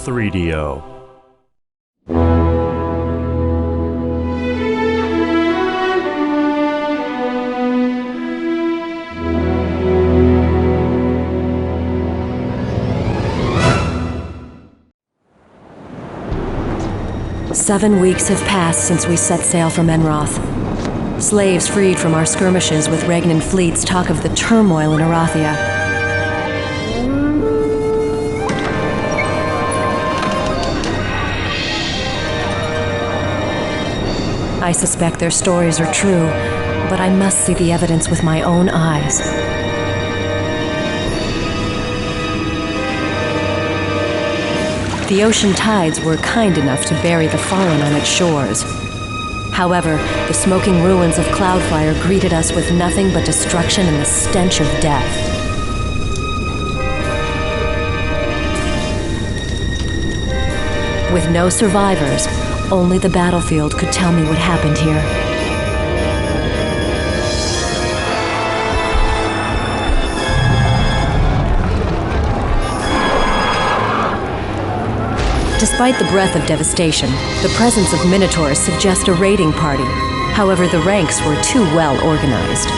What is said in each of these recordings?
3DO. "7 weeks have passed since we set sail from Enroth. Slaves freed from our skirmishes with Regnan fleets talk of the turmoil in Erathia. I suspect their stories are true, but I must see the evidence with my own eyes. The ocean tides were kind enough to bury the fallen on its shores. However, the smoking ruins of Cloudfire greeted us with nothing but destruction and the stench of death. With no survivors, only the battlefield could tell me what happened here. Despite the breath of devastation, the presence of Minotaurs suggests a raiding party. However, the ranks were too well organized.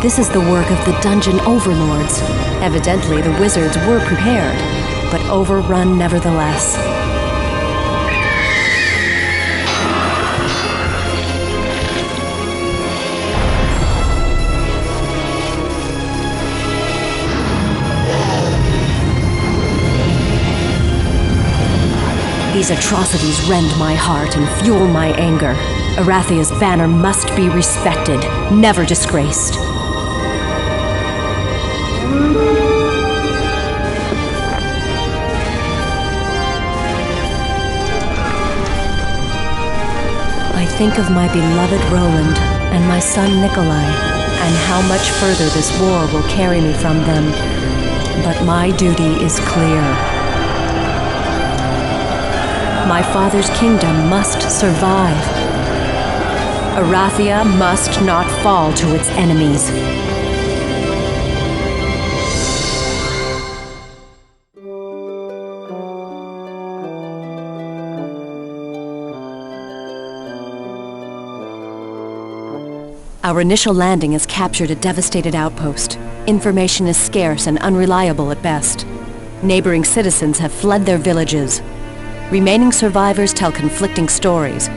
This is the work of the dungeon overlords. Evidently, the wizards were prepared, but overrun nevertheless. These atrocities rend my heart and fuel my anger. Erathia's banner must be respected, never disgraced. I think of my beloved Roland and my son Nikolai, and how much further this war will carry me from them. But my duty is clear. My father's kingdom must survive. Erathia must not fall to its enemies. Our initial landing has captured a devastated outpost. Information is scarce and unreliable at best. Neighboring citizens have fled their villages. Remaining survivors tell conflicting stories.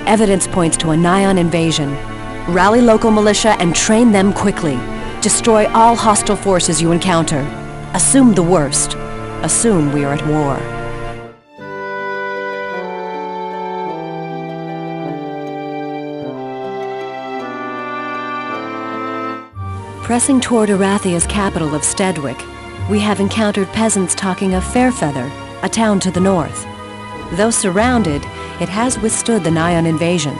Evidence points to a Nyan invasion. Rally local militia and train them quickly. Destroy all hostile forces you encounter. Assume the worst. Assume we are at war. Pressing toward Erathia's capital of Stedwick, we have encountered peasants talking of Fairfeather, a town to the north. Though surrounded, it has withstood the Nyan invasion.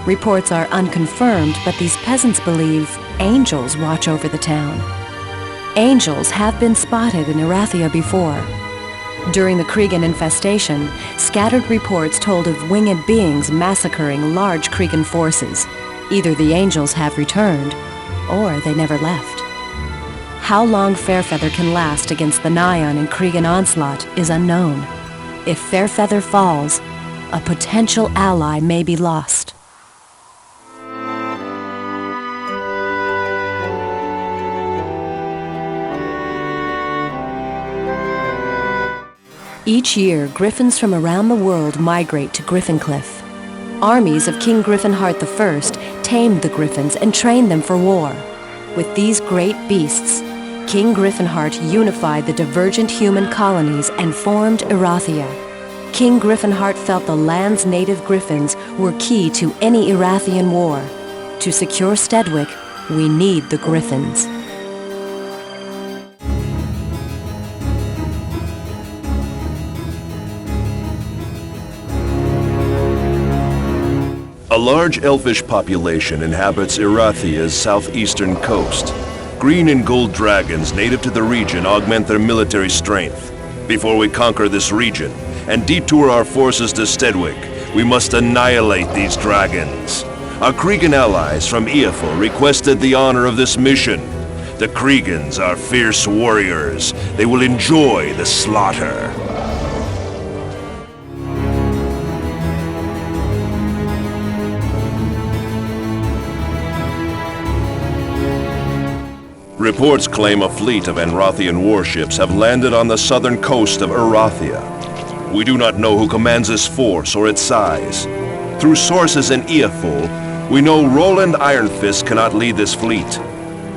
Reports are unconfirmed, but these peasants believe angels watch over the town. Angels have been spotted in Erathia before. During the Cregan infestation, scattered reports told of winged beings massacring large Cregan forces. Either the angels have returned, or they never left. How long Fairfeather can last against the Nyan and Cregan onslaught is unknown. If Fairfeather falls, a potential ally may be lost. Each year, griffins from around the world migrate to Griffincliff. Armies of King Griffinheart I tamed the griffins and trained them for war. With these great beasts, King Griffinheart unified the divergent human colonies and formed Erathia. King Griffinheart felt the land's native griffins were key to any Erathian war. To secure Stedwick, we need the griffins. A large elfish population inhabits Erathia's southeastern coast. Green and gold dragons native to the region augment their military strength. Before we conquer this region and detour our forces to Stedwick, we must annihilate these dragons. Our Cregan allies from Eafel requested the honor of this mission. The Creegans are fierce warriors. They will enjoy the slaughter. Reports claim a fleet of Erathian warships have landed on the southern coast of Erathia. We do not know who commands this force or its size. Through sources in Eafel, we know Roland Ironfist cannot lead this fleet.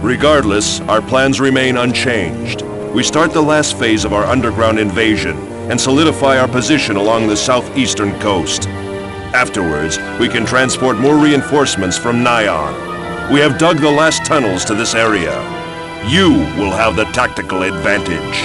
Regardless, our plans remain unchanged. We start the last phase of our underground invasion and solidify our position along the southeastern coast. Afterwards, we can transport more reinforcements from Nyon. We have dug the last tunnels to this area. You will have the tactical advantage.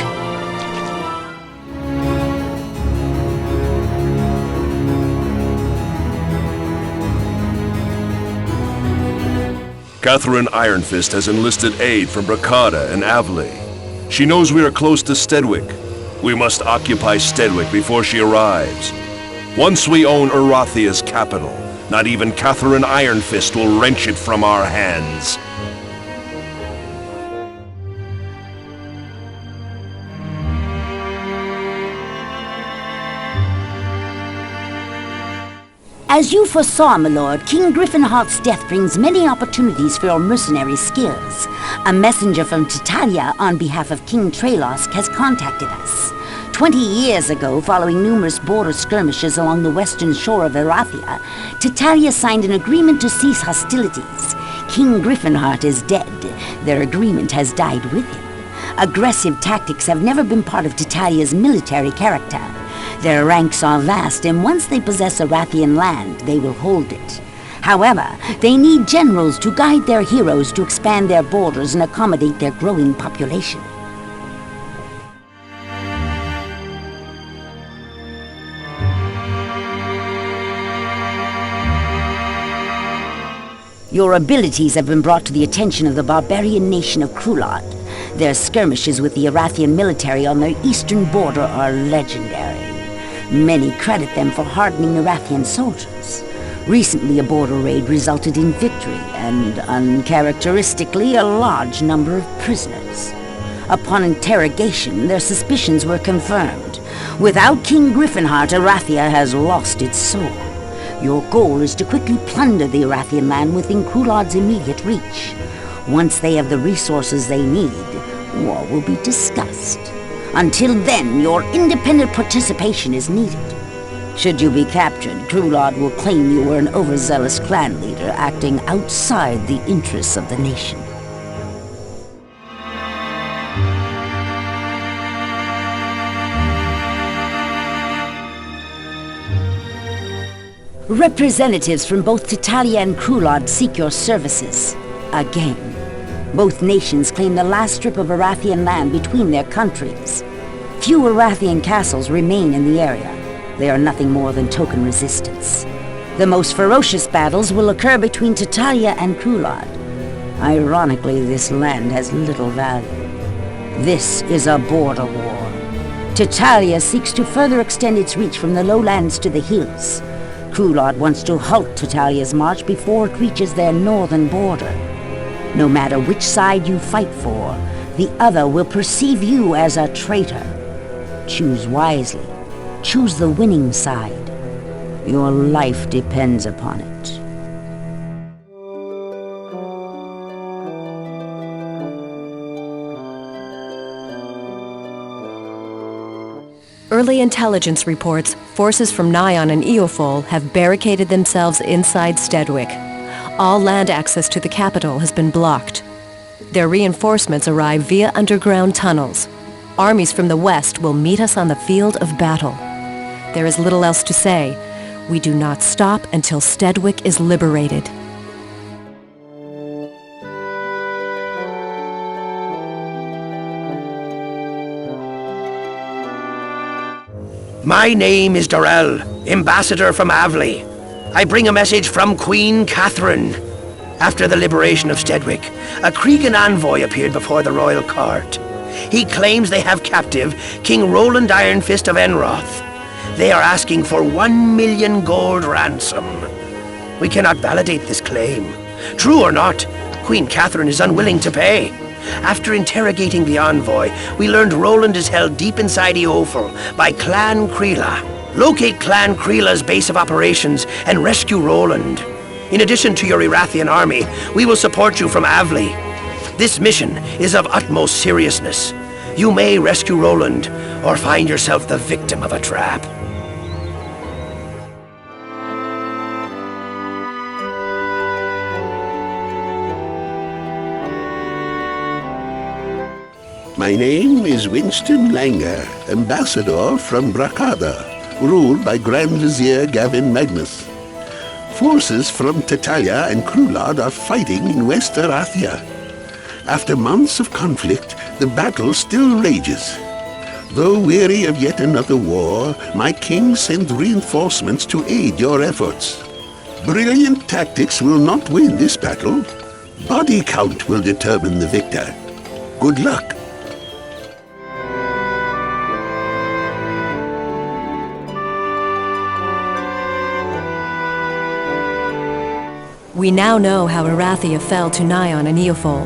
Catherine Ironfist has enlisted aid from Bracada and Avley. She knows we are close to Stedwick. We must occupy Stedwick before she arrives. Once we own Erathia's capital, not even Catherine Ironfist will wrench it from our hands. As you foresaw, my lord, King Griffinheart's death brings many opportunities for your mercenary skills. A messenger from Titalia on behalf of King Trailosk has contacted us. 20 years ago, following numerous border skirmishes along the western shore of Erathia, Titalia signed an agreement to cease hostilities. King Griffinheart is dead. Their agreement has died with him. Aggressive tactics have never been part of Titalia's military character. Their ranks are vast, and once they possess Erathian land, they will hold it. However, they need generals to guide their heroes to expand their borders and accommodate their growing population. Your abilities have been brought to the attention of the barbarian nation of Krulad. Their skirmishes with the Erathian military on their eastern border are legendary. Many credit them for hardening Erathian soldiers. Recently, a border raid resulted in victory and, uncharacteristically, a large number of prisoners. Upon interrogation, their suspicions were confirmed. Without King Griffinheart, Erathia has lost its soul. Your goal is to quickly plunder the Erathian land within Krulad's immediate reach. Once they have the resources they need, war will be discussed. Until then, your independent participation is needed. Should you be captured, Krulad will claim you were an overzealous clan leader acting outside the interests of the nation. Representatives from both Titalia and Krulad seek your services. Again. Both nations claim the last strip of Erathian land between their countries. Few Erathian castles remain in the area. They are nothing more than token resistance. The most ferocious battles will occur between Titalia and Krulad. Ironically, this land has little value. This is a border war. Titalia seeks to further extend its reach from the lowlands to the hills. Krulad wants to halt Titalia's march before it reaches their northern border. No matter which side you fight for, the other will perceive you as a traitor. Choose wisely. Choose the winning side. Your life depends upon it. Early intelligence reports forces from Nyon and Eofol have barricaded themselves inside Stedwick. All land access to the capital has been blocked. Their reinforcements arrive via underground tunnels. Armies from the west will meet us on the field of battle. There is little else to say. We do not stop until Stedwick is liberated. My name is Darrell, ambassador from Avley. I bring a message from Queen Catherine. After the liberation of Stedwick, a Cregan envoy appeared before the royal court. He claims they have captive King Roland Ironfist of Enroth. They are asking for 1 million gold ransom. We cannot validate this claim. True or not, Queen Catherine is unwilling to pay. After interrogating the envoy, we learned Roland is held deep inside Eophel by Clan Creela. Locate Clan Creela's base of operations and rescue Roland. In addition to your Erathian army, we will support you from Avli. This mission is of utmost seriousness. You may rescue Roland, or find yourself the victim of a trap. My name is Winston Langer, ambassador from Brakada, ruled by Grand Vizier Gavin Magnus. Forces from Tatalia and Krulad are fighting in West Erathia. After months of conflict, the battle still rages. Though weary of yet another war, my king sent reinforcements to aid your efforts. Brilliant tactics will not win this battle. Body count will determine the victor. Good luck. We now know how Erathia fell to Nyon and Eophol.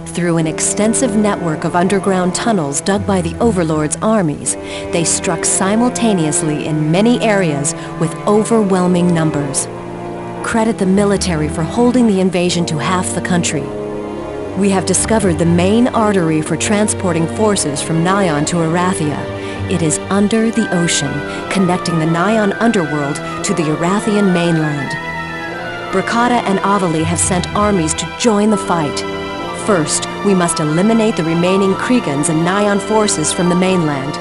Through an extensive network of underground tunnels dug by the Overlord's armies, they struck simultaneously in many areas with overwhelming numbers. Credit the military for holding the invasion to half the country. We have discovered the main artery for transporting forces from Nyon to Erathia. It is under the ocean, connecting the Nyon underworld to the Erathian mainland. Brakada and Avali have sent armies to join the fight. First, we must eliminate the remaining Kriegans and Nyon forces from the mainland.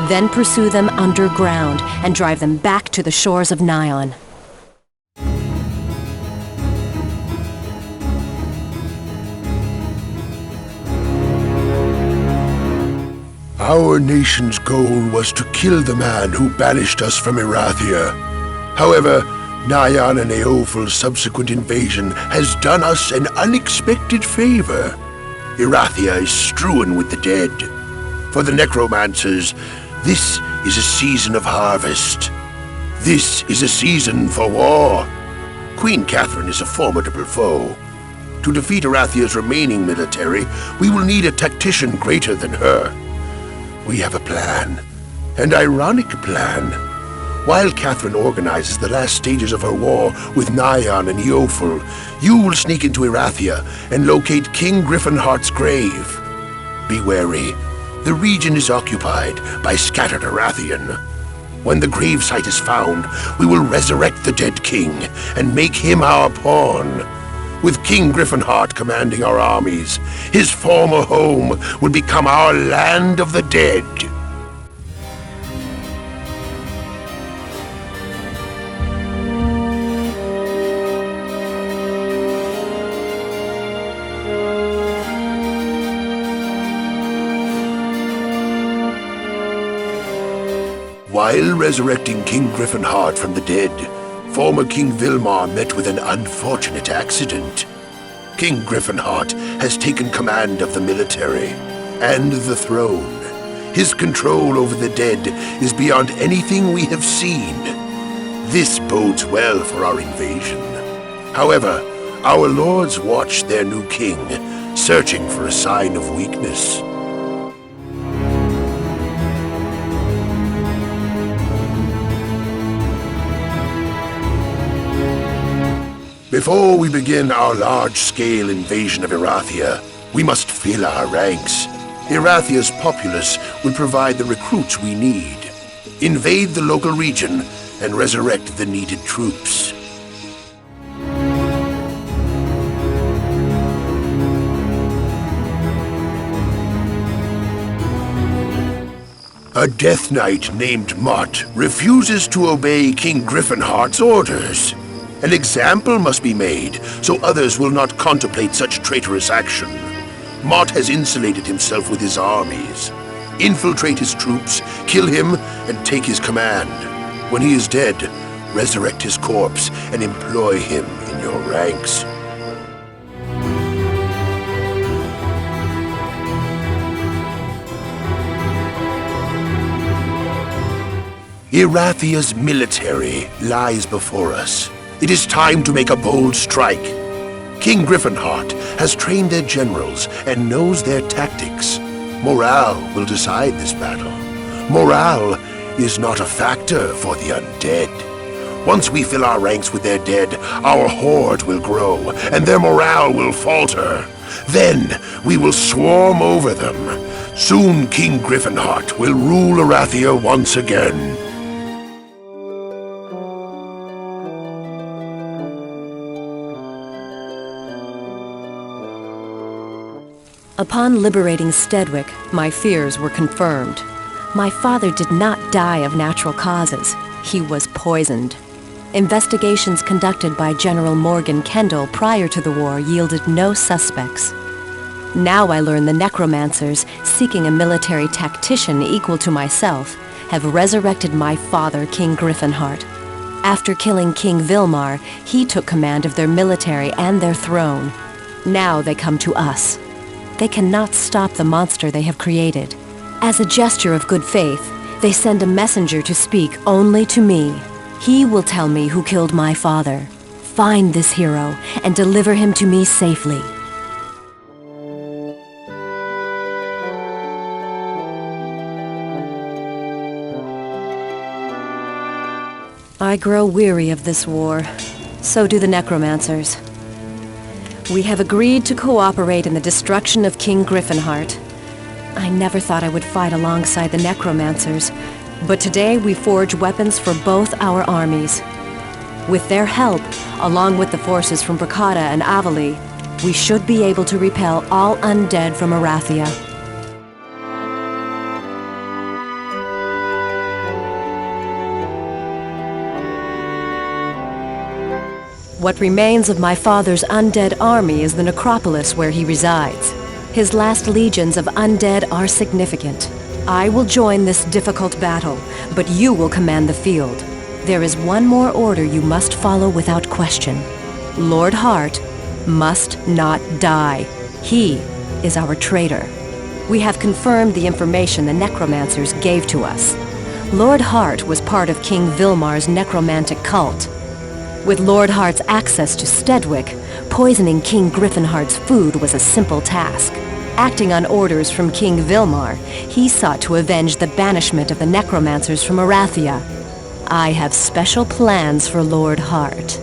Then pursue them underground and drive them back to the shores of Nyon. Our nation's goal was to kill the man who banished us from Erathia. However, Nyon and Eophel's subsequent invasion has done us an unexpected favor. Erathia is strewn with the dead. For the necromancers, this is a season of harvest. This is a season for war. Queen Catherine is a formidable foe. To defeat Erathia's remaining military, we will need a tactician greater than her. We have a plan, an ironic plan. While Catherine organizes the last stages of her war with Nyon and Eophel, you will sneak into Erathia and locate King Griffinheart's grave. Be wary. The region is occupied by scattered Erathian. When the gravesite is found, we will resurrect the dead king and make him our pawn. With King Griffinheart commanding our armies, his former home will become our land of the dead. While resurrecting King Griffinheart from the dead, former King Vilmar met with an unfortunate accident. King Griffinheart has taken command of the military and the throne. His control over the dead is beyond anything we have seen. This bodes well for our invasion. However, our lords watch their new king, searching for a sign of weakness. Before we begin our large-scale invasion of Erathia, we must fill our ranks. Erathia's populace will provide the recruits we need. Invade the local region and resurrect the needed troops. A Death Knight named Mott refuses to obey King Griffinheart's orders. An example must be made, so others will not contemplate such traitorous action. Mott has insulated himself with his armies. Infiltrate his troops, kill him, and take his command. When he is dead, resurrect his corpse and employ him in your ranks. Erathia's military lies before us. It is time to make a bold strike. King Griffinheart has trained their generals and knows their tactics. Morale will decide this battle. Morale is not a factor for the undead. Once we fill our ranks with their dead, our horde will grow, and their morale will falter. Then we will swarm over them. Soon King Griffinheart will rule Erathia once again. Upon liberating Stedwick, my fears were confirmed. My father did not die of natural causes. He was poisoned. Investigations conducted by General Morgan Kendall prior to the war yielded no suspects. Now I learn the necromancers, seeking a military tactician equal to myself, have resurrected my father, King Griffinheart. After killing King Vilmar, he took command of their military and their throne. Now they come to us. They cannot stop the monster they have created. As a gesture of good faith, they send a messenger to speak only to me. He will tell me who killed my father. Find this hero and deliver him to me safely. I grow weary of this war. So do the necromancers. We have agreed to cooperate in the destruction of King Griffinheart. I never thought I would fight alongside the necromancers, but today we forge weapons for both our armies. With their help, along with the forces from Bracada and Avali, we should be able to repel all undead from Erathia. What remains of my father's undead army is the necropolis where he resides. His last legions of undead are significant. I will join this difficult battle, but you will command the field. There is one more order you must follow without question. Lord Hart must not die. He is our traitor. We have confirmed the information the necromancers gave to us. Lord Hart was part of King Vilmar's necromantic cult. With Lord Hart's access to Stedwick, poisoning King Griffinheart's food was a simple task. Acting on orders from King Vilmar, he sought to avenge the banishment of the necromancers from Erathia. I have special plans for Lord Hart.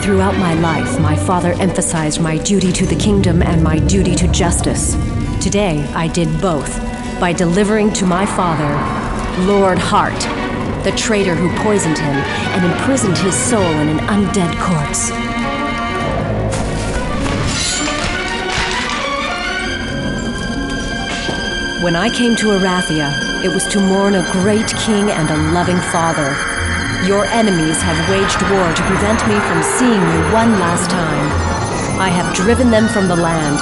Throughout my life, my father emphasized my duty to the kingdom and my duty to justice. Today, I did both, by delivering to my father, Lord Hart, the traitor who poisoned him and imprisoned his soul in an undead corpse. When I came to Erathia, it was to mourn a great king and a loving father. Your enemies have waged war to prevent me from seeing you one last time. I have driven them from the land.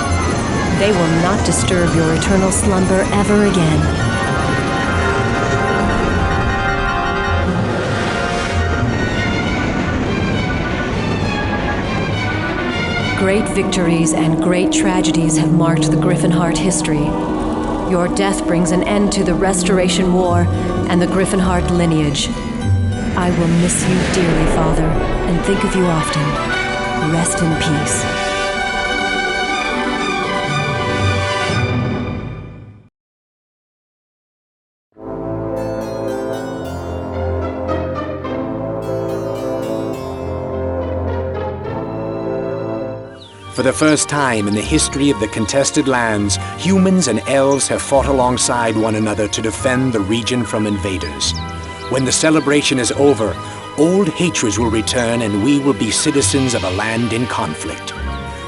They will not disturb your eternal slumber ever again. Great victories and great tragedies have marked the Griffinheart history. Your death brings an end to the Restoration War and the Griffinheart lineage. I will miss you dearly, Father, and think of you often. Rest in peace. For the first time in the history of the contested lands, humans and elves have fought alongside one another to defend the region from invaders. When the celebration is over, old hatreds will return and we will be citizens of a land in conflict.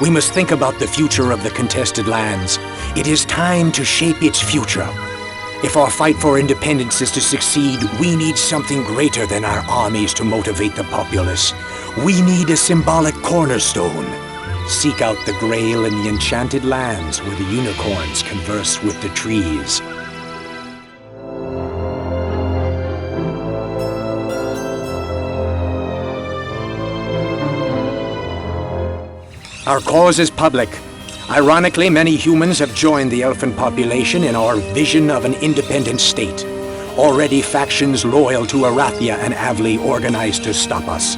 We must think about the future of the contested lands. It is time to shape its future. If our fight for independence is to succeed, we need something greater than our armies to motivate the populace. We need a symbolic cornerstone. Seek out the Grail in the enchanted lands where the unicorns converse with the trees. Our cause is public. Ironically, many humans have joined the elfin population in our vision of an independent state. Already factions loyal to Erathia and Avli organized to stop us.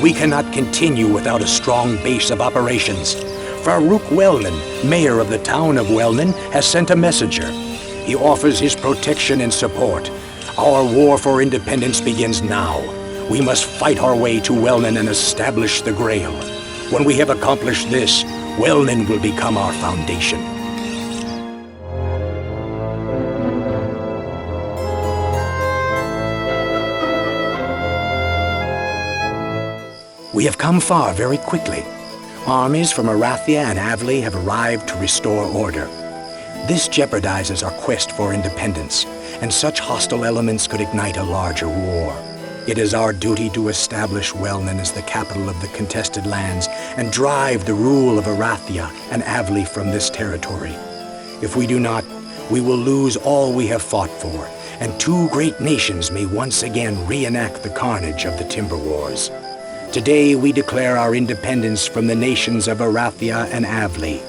We cannot continue without a strong base of operations. Farouk Wellman, mayor of the town of Wellman, has sent a messenger. He offers his protection and support. Our war for independence begins now. We must fight our way to Wellman and establish the Grail. When we have accomplished this, Wellman will become our foundation. We have come far very quickly. Armies from Erathia and Avli have arrived to restore order. This jeopardizes our quest for independence, and such hostile elements could ignite a larger war. It is our duty to establish Wellman as the capital of the contested lands and drive the rule of Erathia and Avli from this territory. If we do not, we will lose all we have fought for, and two great nations may once again reenact the carnage of the Timber Wars. Today we declare our independence from the nations of Erathia and Avli.